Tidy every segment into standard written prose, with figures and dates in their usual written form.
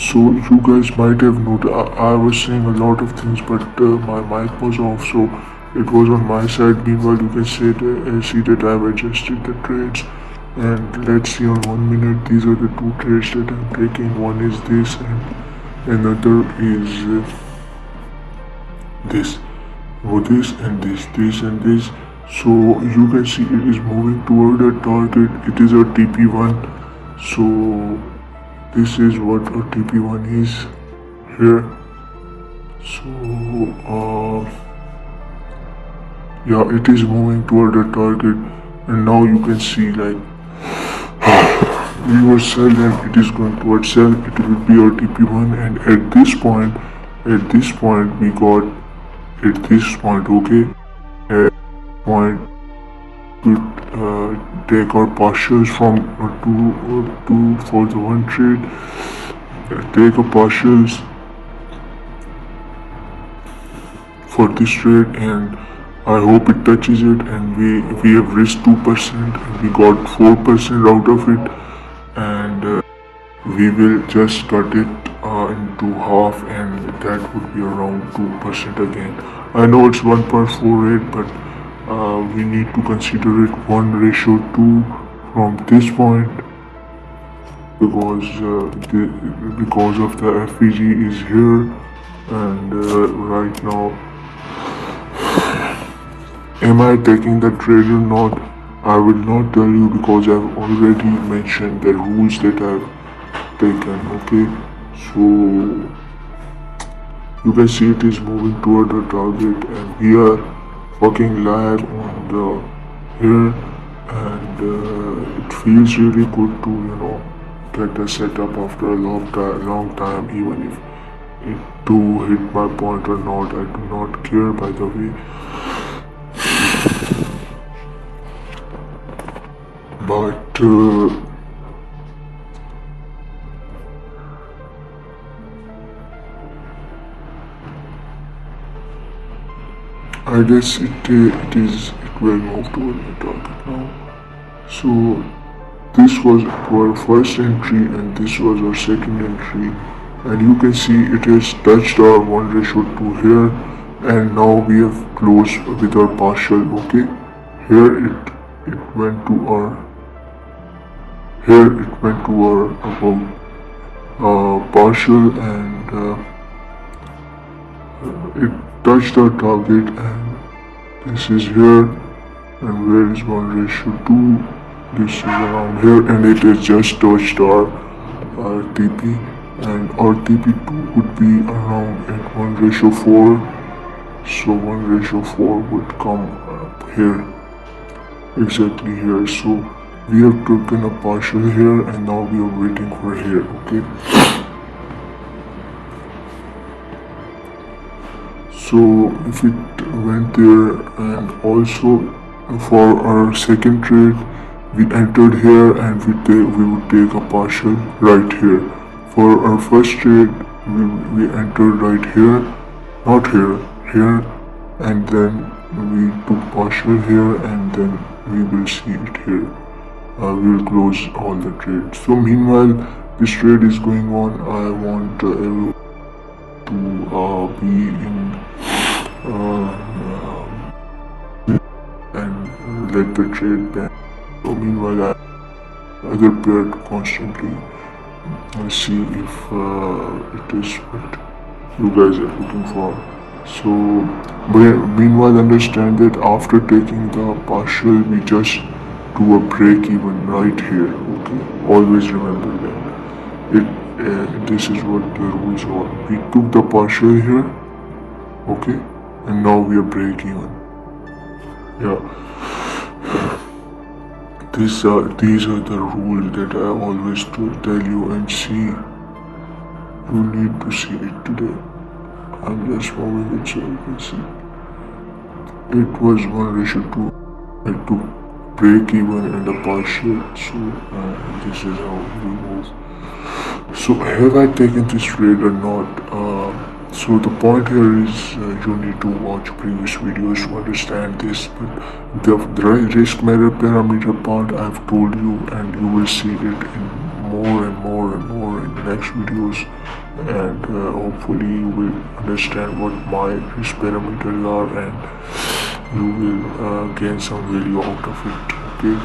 So you guys might have noticed I was saying a lot of things, but my mic was off, so it was on my side. Meanwhile, you can see that I've adjusted the trades, and let's see on 1 minute. These are the two trades that I'm taking. One is this, and another is this. Oh, this and this and this. So you can see it is moving toward a target. It is a TP1. So this is what a TP1 is here. So yeah, it is moving toward the target, and now you can see like we were selling and it is going towards sell. It will be a TP1, and at this point we got at this point, okay, at point we take our partials from two for the one trade, take a partials for this trade, and I hope it touches it, and we have reached 2% and we got 4% out of it, and we will just cut it into half, and that would be around 2% again. I know it's 1.48, but we need to consider it 1:2 from this point, because of the FEG is here, and right now, am I taking the trade or not? I will not tell you, because I've already mentioned the rules that I've taken, okay? So you can see it is moving toward the target, and we are fucking live on the here, and it feels really good to get the setup after a long time, even if it do hit my point or not. I do not care, by the way. But I guess it will move toward the target now. So this was our first entry, and this was our second entry, and you can see it has touched our 1:2 here, and now we have closed with our partial, okay? Here it went to our partial, and it touched our target, and this is here, and where is 1:2? This is around here, and it has just touched our TP, and our TP2 would be around at 1:4, so 1:4 would come up here, exactly here. So we have taken a partial here, and now we are waiting for here, okay? So if it went there, and also for our second trade, we entered here, and we would take a partial right here. For our first trade, we entered right here, not here, here, and then we took partial here, and then we will see it here. We will close all the trades. So meanwhile, this trade is going on. I want everyone to be in and let the trade bend. So meanwhile, other pair to constantly see if it is what you guys are looking for. So meanwhile, understand that after taking the partial, we just do a break even right here, okay? Always remember that. This is what the rules are. We took the partial here, okay, and now we are break even. Yeah, these are the rules that I always tell you, and see. You need to see it today. I'm just moving it so you can see. It was 1:2. I took break even and a partial, so this is how we move. So have I taken this trade or not? So the point here is you need to watch previous videos to understand this, but the risk measure parameter part I've told you, and you will see it in more and more in next videos, and hopefully you will understand what my risk parameters are, and you will gain some value out of it. Okay.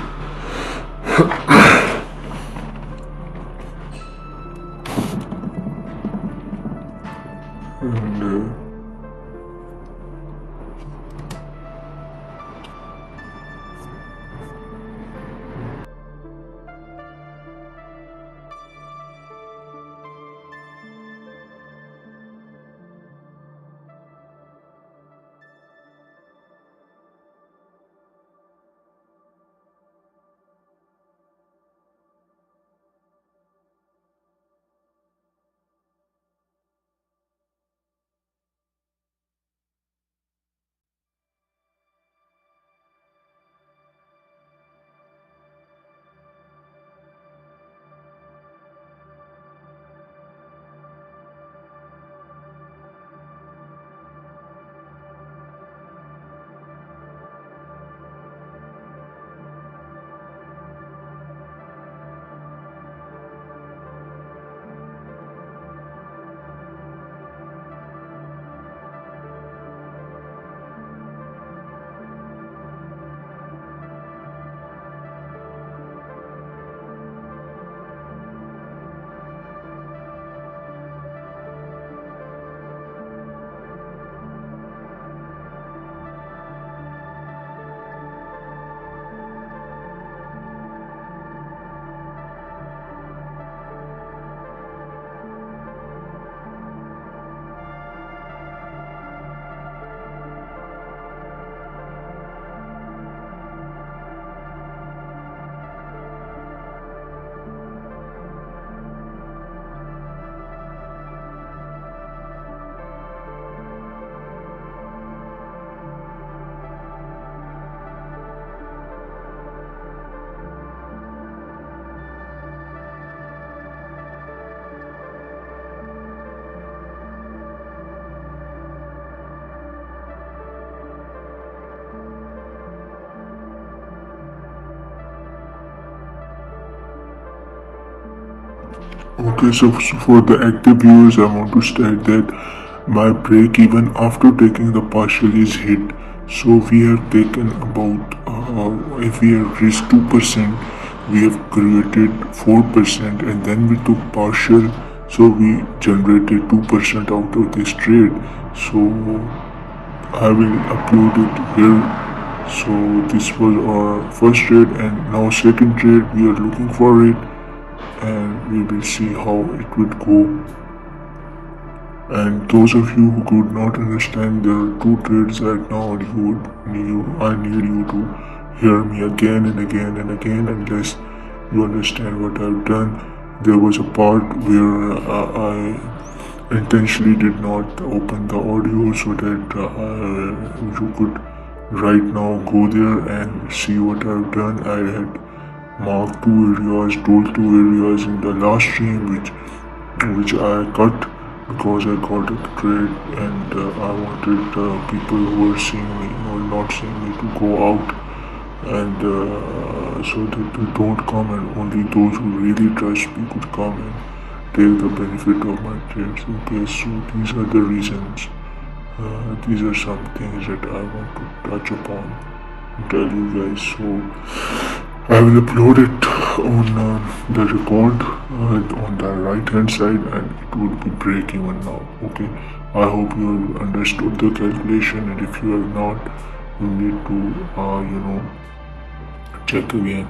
And okay, so for the active viewers, I want to state that my break even after taking the partial is hit. So we have taken about, if we have reached 2%, we have created 4%, and then we took partial, so we generated 2% out of this trade. So I will upload it here. So this was our first trade, and now second trade, we are looking for it, and we will see how it would go. And those of you who could not understand, there are two trades right now, and I need you to hear me again and again and again unless you understand what I've done. There was a part where I intentionally did not open the audio so that you could right now go there and see what I've done. I had marked told two areas in the last stream which I cut because I got a trade, and I wanted people who are seeing me or not seeing me to go out, and so that they don't come, and only those who really trust me could come and take the benefit of my trades. Okay, so these are the reasons. These are some things that I want to touch upon and tell you guys. So I will upload it on the record on the right hand side, and it would be break even now. Okay, I hope you have understood the calculation, and if you have not, you need to check again.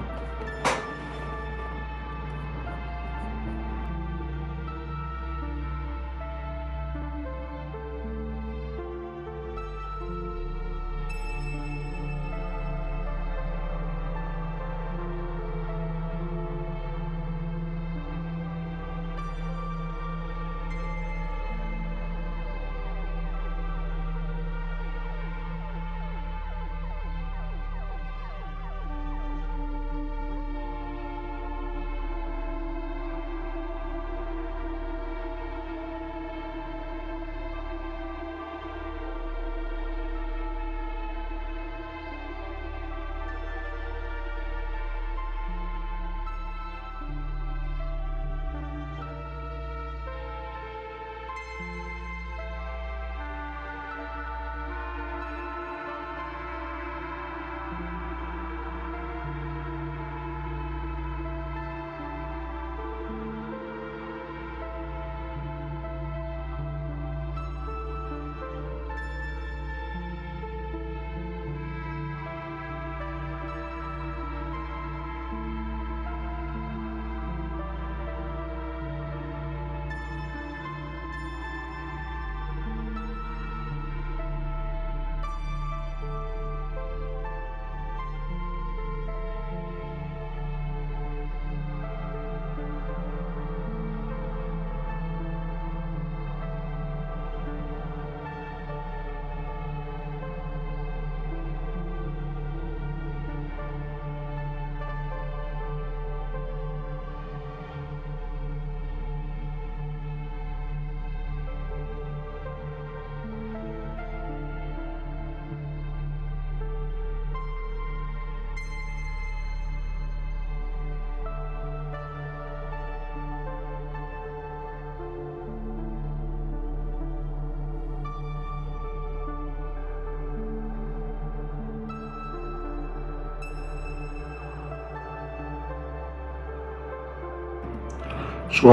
So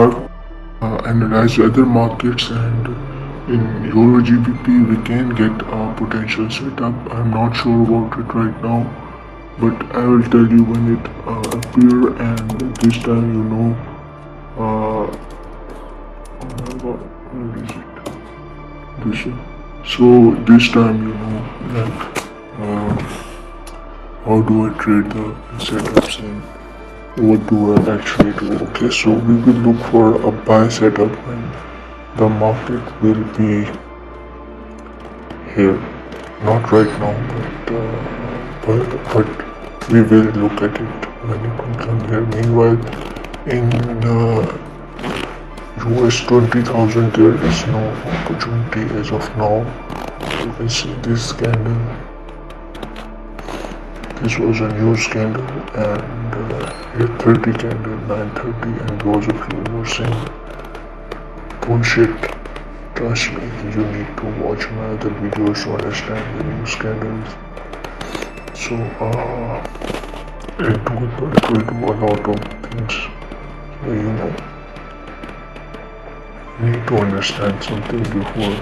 I've analyzed other markets, and in Euro GBP we can get a potential setup. I'm not sure about it right now, but I will tell you when it appear, and this time uh, where is it? This one. So this time like how do I trade the setups and what do I actually do? Okay, so we will look for a buy setup when the market will be here, not right now, but we will look at it when it will come here. Meanwhile, in US 20,000 there is no opportunity as of now. You can see this candle. This was a new candle, and here 30 candle, 930, and those of you who are saying bullshit, trust me, you need to watch my other videos to understand the news candles. So it will do a lot of things. So you need to understand something before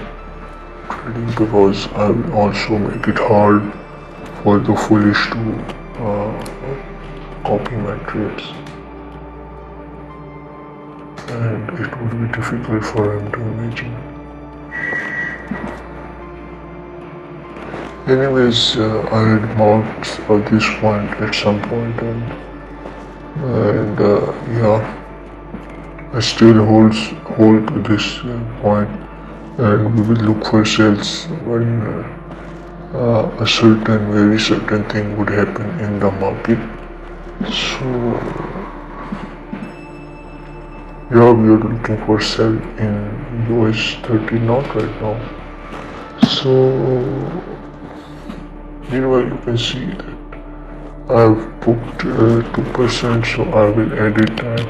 trading, because I will also make it hard for the foolish to copy my trades, and it would be difficult for him to imagine. Anyways, I had marked this point at some point, and yeah, I still hold to this point, and we will look for sales when a very certain thing would happen in the market. So yeah, we are looking for sell in US 30, not right now. So meanwhile, you can see that I've booked 2%, so I will edit that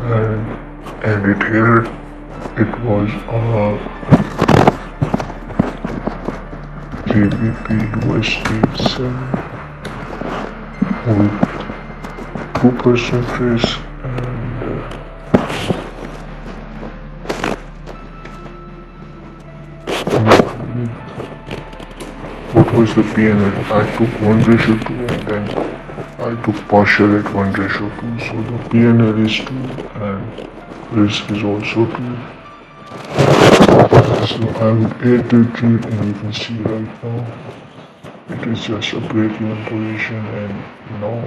and add it here. It was GBP USD sell with 2% risk, and what was the PNL? I took 1:2, and then I took partial at 1:2. So the PNL is 2 and risk is also 2. So I will add the trade, and you can see right now it is just a break-even position, and now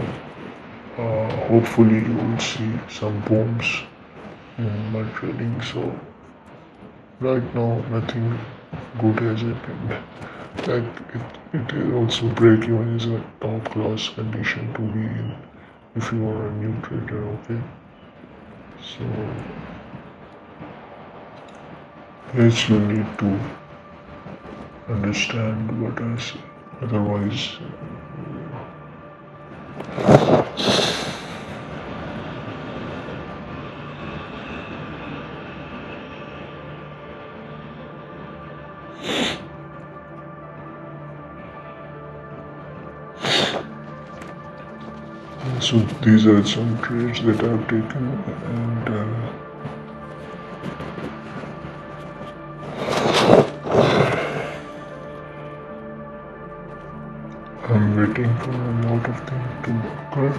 hopefully you will see some booms in my trading. So right now nothing good has happened. Like it is also break-even is a top class condition to be in if you are a new trader. Okay, so yes, you need to understand what I say, otherwise so these are some trades that I've taken, and I'm waiting for a lot of things to occur.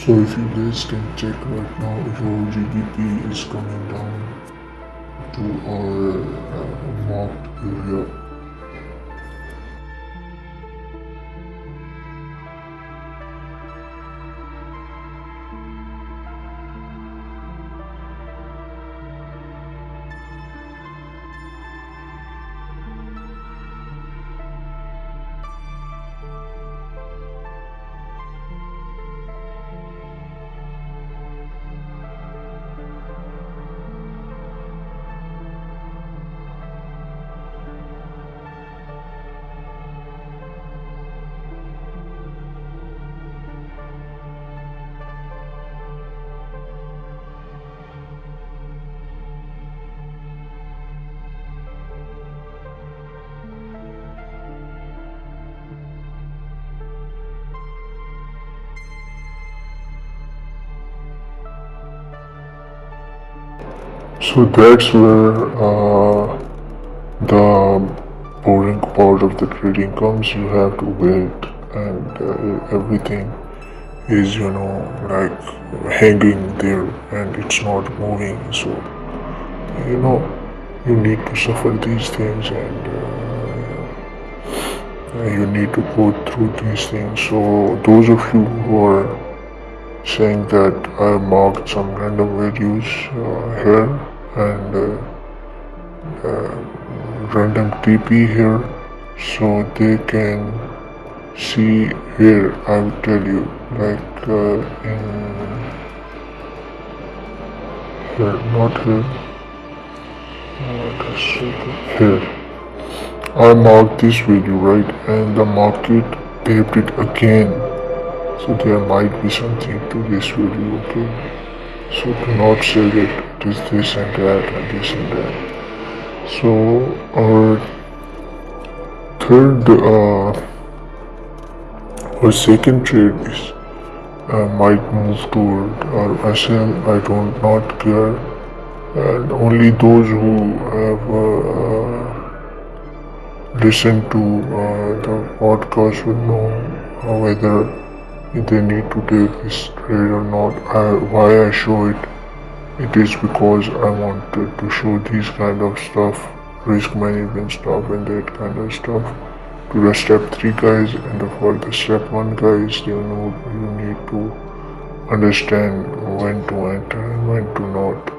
So if you guys can check right now, your GBP is coming down to our marked area. So that's where the boring part of the trading comes. You have to wait, and everything is, like hanging there, and it's not moving. So you need to suffer these things, and you need to go through these things. So those of you who are saying that I marked some random values here and random TP here, so they can see here. I will tell you, like in here, not here, here. I marked this value, right, and the market tapped it again. So there might be something to this value, okay? So do not say that it is this and that and this and that. So our third or second trade is might move toward our SL. I don't not care, and only those who have listened to the podcast would know whether they need to take this trade or not. Why I show it, it is because I wanted to show these kind of stuff, risk management stuff and that kind of stuff to the step 3 guys, and for the step 1 guys, you need to understand when to enter and when to not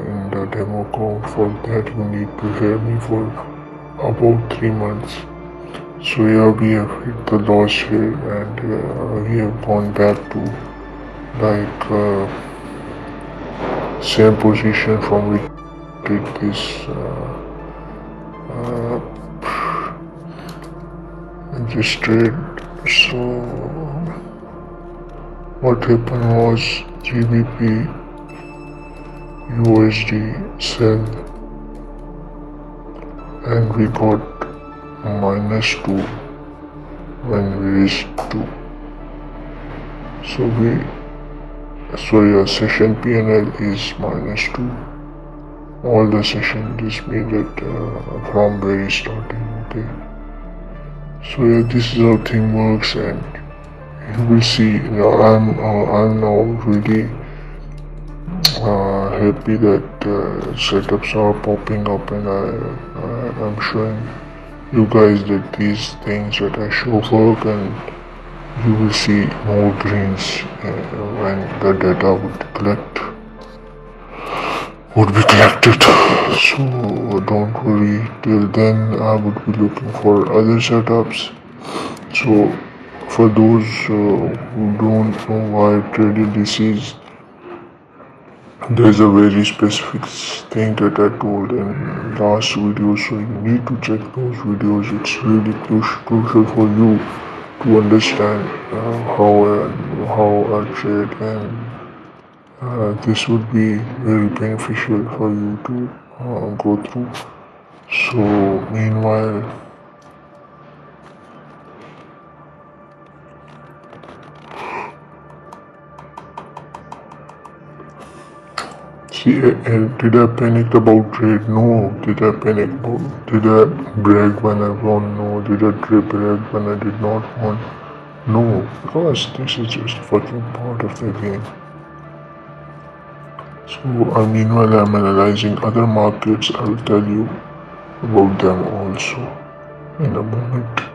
in the demo code. For that you need to hear me for about 3 months. So yeah, we have hit the loss here, and we have gone back to like same position from which did this trade. So what happened was GBP USD sell, and we got -2 when we reached 2. So your session PNL is -2. All the session, this means that from very starting, okay. So yeah, this is how thing works, and you will see. I'm now really happy that setups are popping up, and I'm showing you guys that these things that I show work, and you will see more greens when the data would be collected. So don't worry, till then I would be looking for other setups. So for those who don't know why trade indices, there's a very specific thing that I told in last video, so you need to check those videos. It's really crucial for you to understand how I trade, and this would be very beneficial for you to go through. So meanwhile, did I panic about trade? No. Did I panic about? Did I brag when I won? No. Did I brag when I did not won? No, because this is just fucking part of the game. So, meanwhile, I'm analyzing other markets. I will tell you about them also in a moment.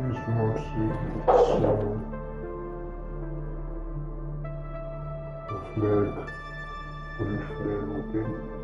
Please do not see it's a flag, Polish flag, okay?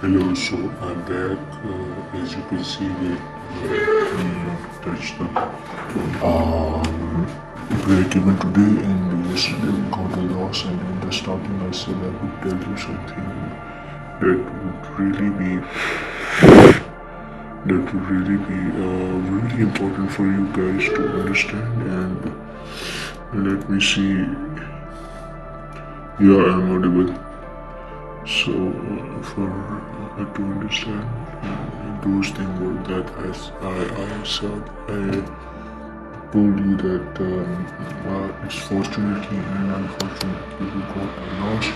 Hello, so I'm back. As you can see, that we touched the break even today, and yesterday we got a loss. And in the starting, I said I would tell you something that would really be really important for you guys to understand. And let me see. Yeah, I'm audible. So for to understand those things that I said, I told you that it's fortunately and unfortunately we got a loss.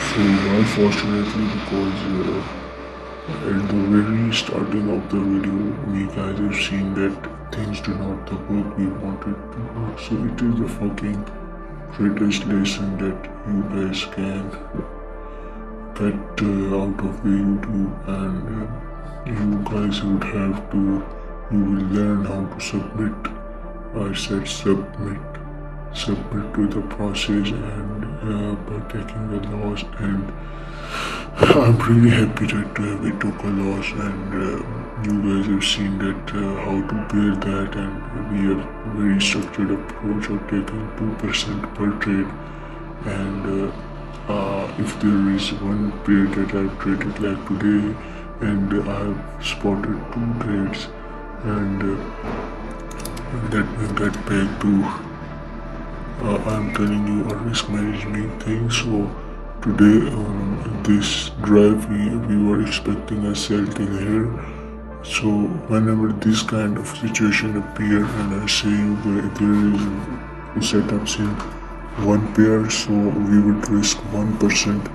So unfortunately, because at the very starting of the video, we guys have seen that things do not work we wanted to work. So it is the fucking greatest lesson that you guys can get out of the YouTube, and you guys would have to, you will learn how to submit. I said submit to the process, and by taking the loss, and I'm really happy that we took a loss, and you guys have seen that how to bear that, and we have very structured approach of taking 2% per trade, and if there is one trade that I've traded like today, and I've spotted 2 trades, and that will get back to I'm telling you a risk management thing. So today on this drive we were expecting a sell till here. So whenever this kind of situation appear, and I say you there is setups in one pair, so we would risk 1%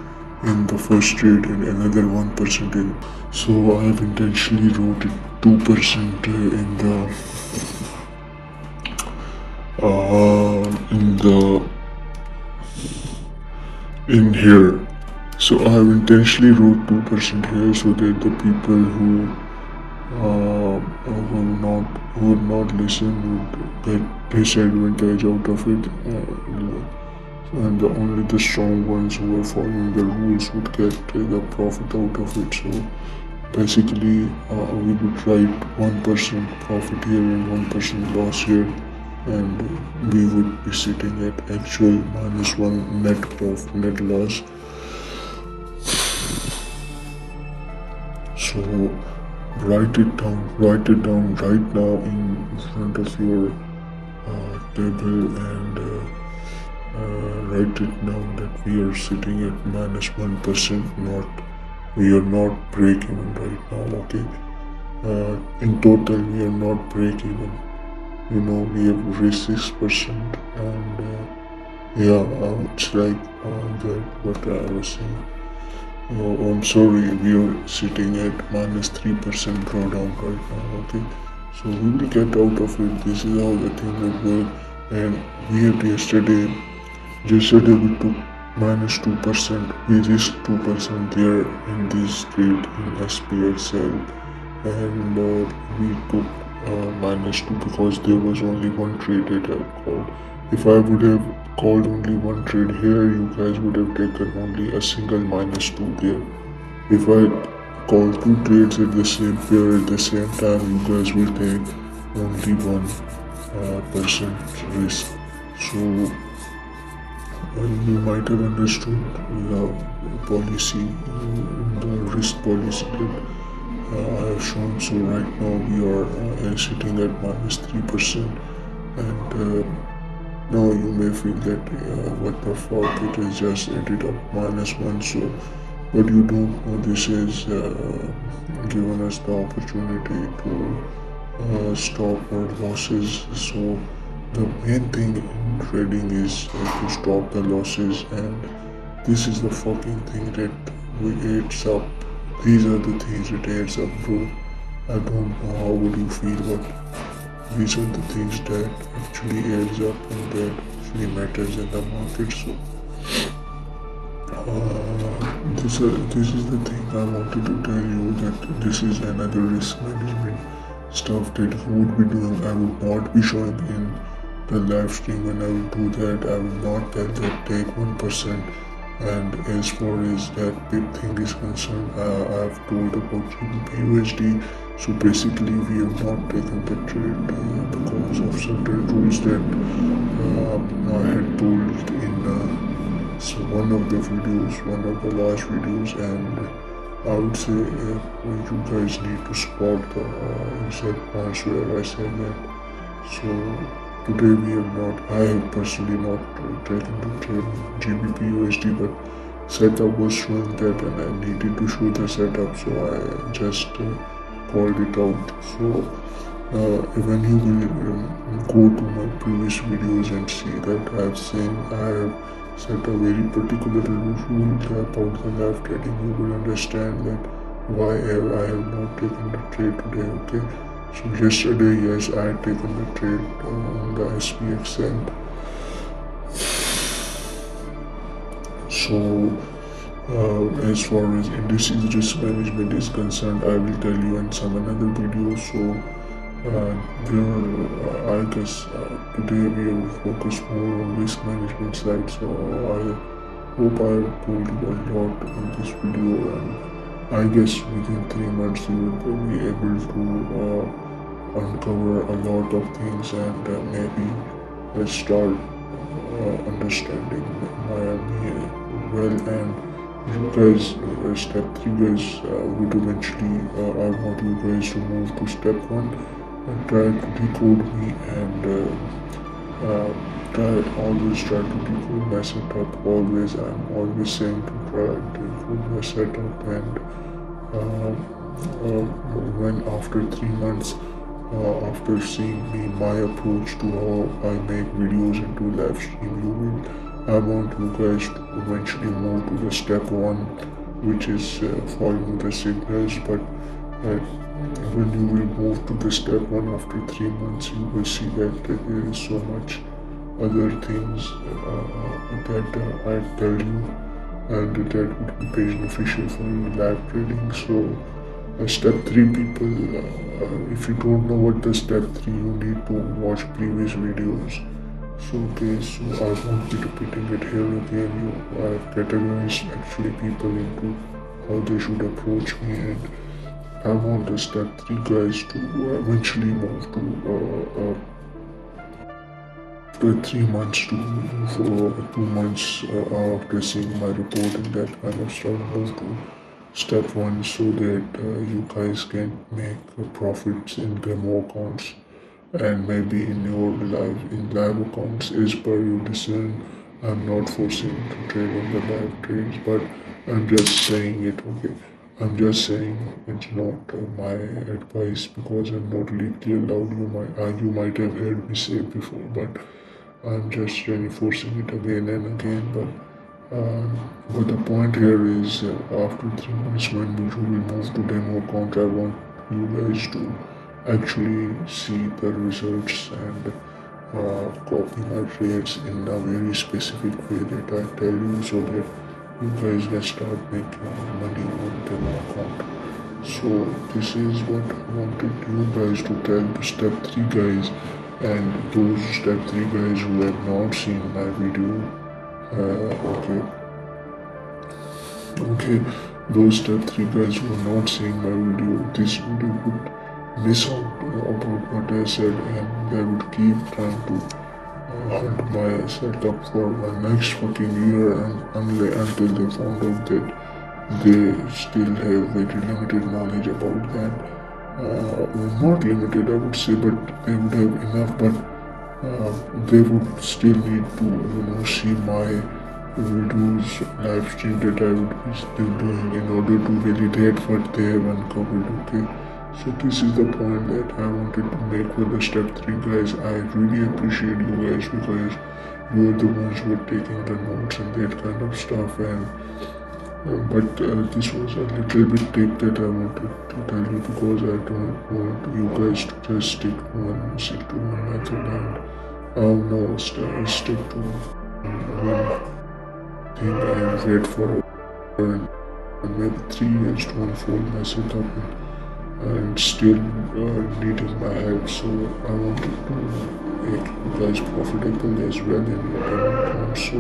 in the first trade and another 1% in. So I have intentionally wrote it 2% in here. So I have intentionally wrote 2% here so that the people who would not listen would get disadvantage out of it, and only the strong ones who are following the rules would get the profit out of it. So basically we would write 1% profit here and 1% loss here, and we would be sitting at actual -1 net profit, net loss. So write it down right now in front of your table, and write it down that we are sitting at -1%, we are not break even right now, okay? In total we are not break even, we have raised 6%, and it's like that what I was saying. I'm sorry, we are sitting at -3% drawdown right now, okay? So we will get out of it. This is how the thing would work. And we had yesterday we took -2%. We risked 2% there in this trade in SPXL, and we took -2 because there was only one trade that I called. If I would have called only one trade here, you guys would have taken only a single -2 there. If I call 2 trades at the same pair at the same time, you guys will take only 1% risk. So you might have understood the policy, the risk policy that I have shown. So right now we are sitting at -3%, and now you may feel that what the fuck, it is just ended up -1. So but you don't know this has given us the opportunity to stop our losses. So the main thing in trading is to stop the losses, and this is the fucking thing that adds up. These are the things that adds up, bro. I don't know how would you feel, but these are the things that actually adds up and that actually matters in the market. So this is the thing I wanted to tell you, that this is another risk management stuff that you would be doing. I would not be showing in the live stream. When I would do that, I would not tell that take 1% And as far as that big thing is concerned, I have told about GBP USD. So basically we have not taken the trade because of certain rules that I had told in one of the videos, one of the last videos, and I would say you guys need to spot the exact points where I said that. So today we have not, I have personally not taken the trade GBP USD, but setup was showing that and I needed to show the setup, so I just called it out. So when you will go to my previous videos and see that I have set a very particular rule about the live trading, you will understand that why I have not taken the trade today. Okay, so yesterday, yes, I had taken the trade on the SPX, and so as far as indices risk management is concerned, I will tell you in some another video. So I guess today we will focus more on risk management side. So I hope I have told you a lot in this video, and I guess within 3 months you will be able to uncover a lot of things, and maybe start understanding Miami well. And you guys, step 3 guys would eventually, I want you guys to move to step 1 and try to decode me, and always try to decode my setup. Always, I'm always saying to try to decode my setup, and when after 3 months, after seeing my approach to how I make videos into live stream, I want you guys to eventually move to the step 1, which is following the signals. But when you will move to the step 1 after 3 months, you will see that there is so much other things that I tell you, and that would be beneficial for you live trading. So step 3 people, if you don't know what the step 3, you need to watch previous videos. So okay, so I won't be repeating it here again. I have categorized actually people into how they should approach me, and I want the step 3 guys to eventually move to after 3 months to for 2 months after seeing my report and that kind of stuff, move to step 1 so that you guys can make profits in demo accounts and maybe in your live accounts as per your decision. I'm not forcing to trade on the live trades, but I'm just saying it. Okay, I'm just saying it's not my advice because I'm not legally allowed. You might have heard me say it before, but I'm just reinforcing it again and again. But the point here is after 3 months, when you will move to demo account, I want you guys to actually see the results and copy my trades in a very specific way that I tell you, so that you guys can start making money on demo account. So this is what I wanted you guys to tell to step 3 guys, and those step 3 guys who have not seen my video. Okay, those step 3 guys who are not seeing my video, this video would miss out about what I said, and they would keep trying to hunt my setup for my next fucking year, and until they found out that they still have very limited knowledge about that. Not limited, I would say, but they would have enough, but they would still need to see my videos live stream that I would be still doing in order to validate what they have uncovered. Okay, so this is the point that I wanted to make for the step 3 guys. I really appreciate you guys because you are the ones who are taking the notes and that kind of stuff, and but this was a little bit tip that I wanted to tell you because I don't want you guys to just stick to one method, and I'll now stick to one thing and wait for maybe 3 years to unfold my setup and still needing my help. So I wanted to make you guys profitable as well in your demo account. So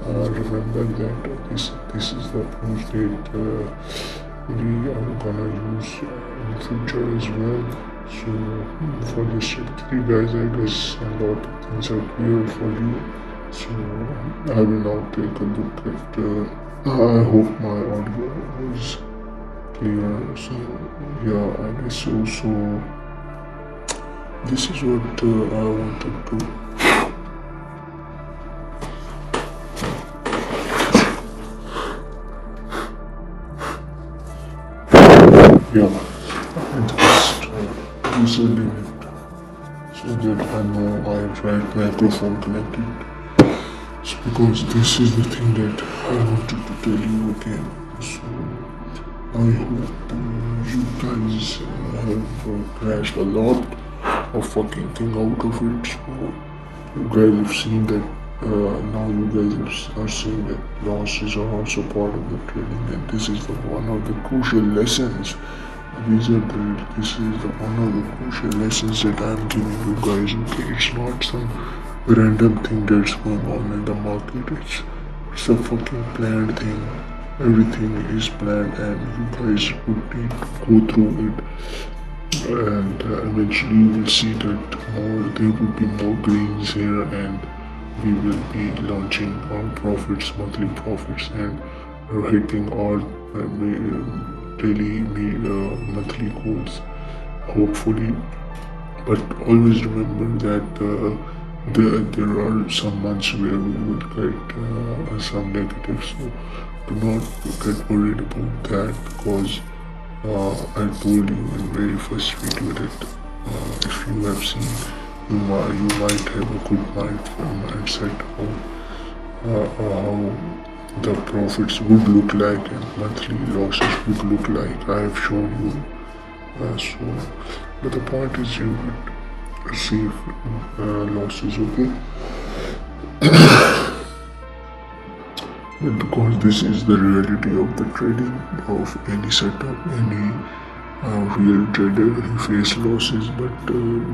remember that this is the approach that we are gonna use in future as well. So for this strategy, guys, I guess a lot of things are clear for you. So I will now take a look at. I hope my audio was clear. So yeah, I guess so. So this is what I wanted to. Yeah, I just usually it so that I know I have right microphone connected. So because this is the thing that I wanted to tell you again. So I hope you guys have crashed a lot of fucking thing out of it. So you guys have seen that now you guys are seeing that losses are also part of the trading, and this is one of the crucial lessons. This is one of the crucial lessons that I'm giving you guys. Okay, it's not some random thing that's going on in the market. It's a fucking planned thing. Everything is planned, and you guys would need to go through it. And eventually you will see that there will be more greens here, and we will be launching our profits, monthly profits, and hitting our daily monthly goals, hopefully. But always remember that there are some months where we will get some negatives, so do not get worried about that, because I told you in the very first video that if you have seen, you might have a good mindset how the profits would look like and monthly losses would look like. I have shown you. But the point is you would receive losses, okay? But because this is the reality of the trading of any setup, any real trader, he faces losses. But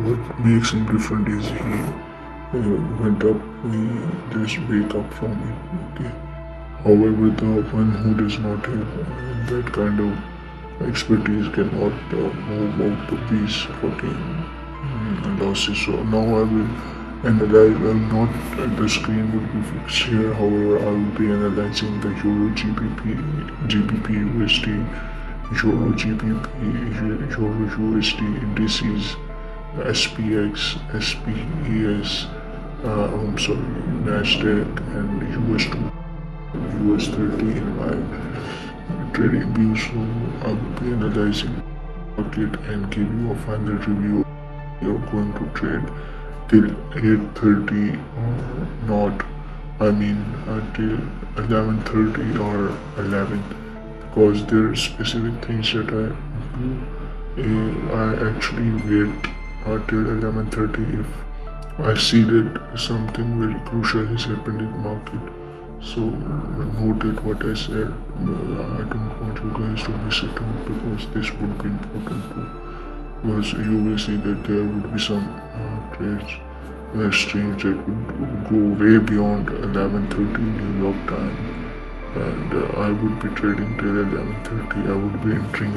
what makes him different is he went up, he just wake up from it, okay? However, the one who does not have that kind of expertise cannot move out of these fucking losses. So now I will analyze. The screen will be fixed here. However, I will be analyzing the EUR GBP USD, EUR GBP, EUR USD indices, SPX, SPES, Nasdaq, and US 30 in my trading view. So I will be analyzing the market and give you a final review. You're going to trade till 8:30 or not. I mean until 11:30 or 11, because there are specific things that I actually wait till 11:30 if I see that something very crucial has happened in the market. So note what I said. I don't want you guys to miss it out, because this would be important too. Because you will see that there would be some trades, streams that would go way beyond 11:30 New York time, and I would be trading till 11:30. I would be entering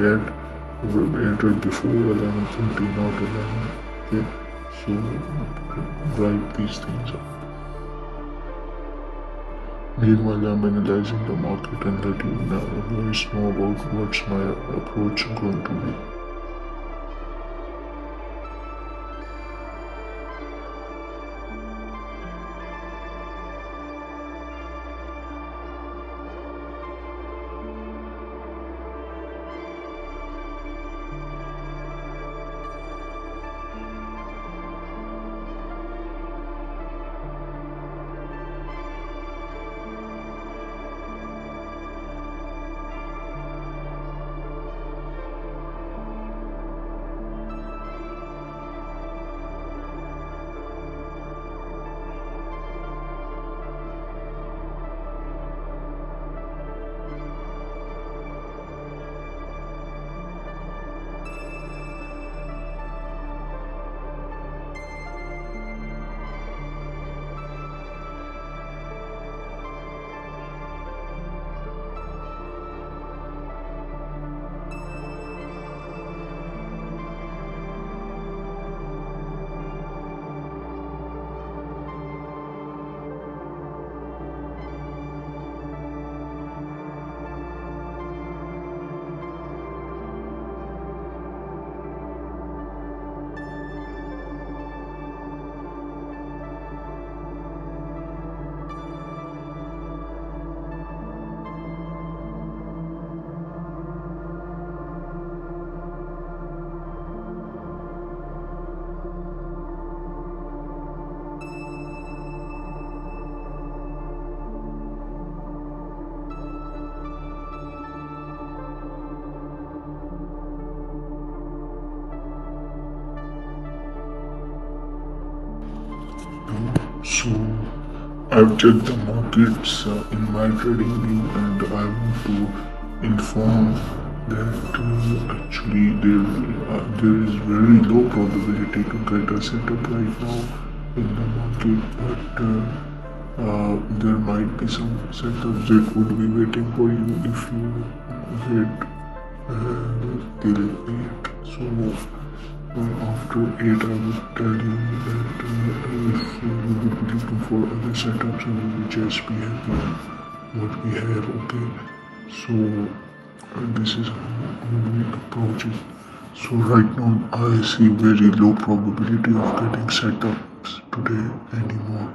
entered before 11:30, not 11. Okay, so write these things up. Meanwhile, I'm analyzing the market and let you guys know about what's my approach going to be. So I've checked the markets in my trading view, and I want to inform that actually there is very low probability to get a setup right now in the market, but there might be some setups that would be waiting for you if you get till 8. So after 8 I would tell you that if you would be looking for other setups, and you would just be happy with what we have. Okay, so this is how we approach it. So right now I see very low probability of getting setups today anymore.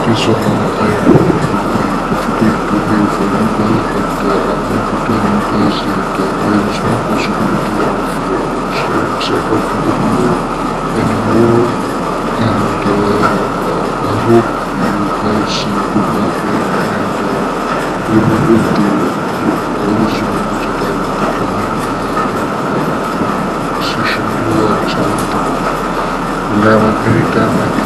Okay, so I hope it difficult to hear for you guys, but I'm going to tell you guys that there is no possibility of setup in the video anymore, and I hope you guys good luck and remember to always remember that I will be coming session 2 hours anytime.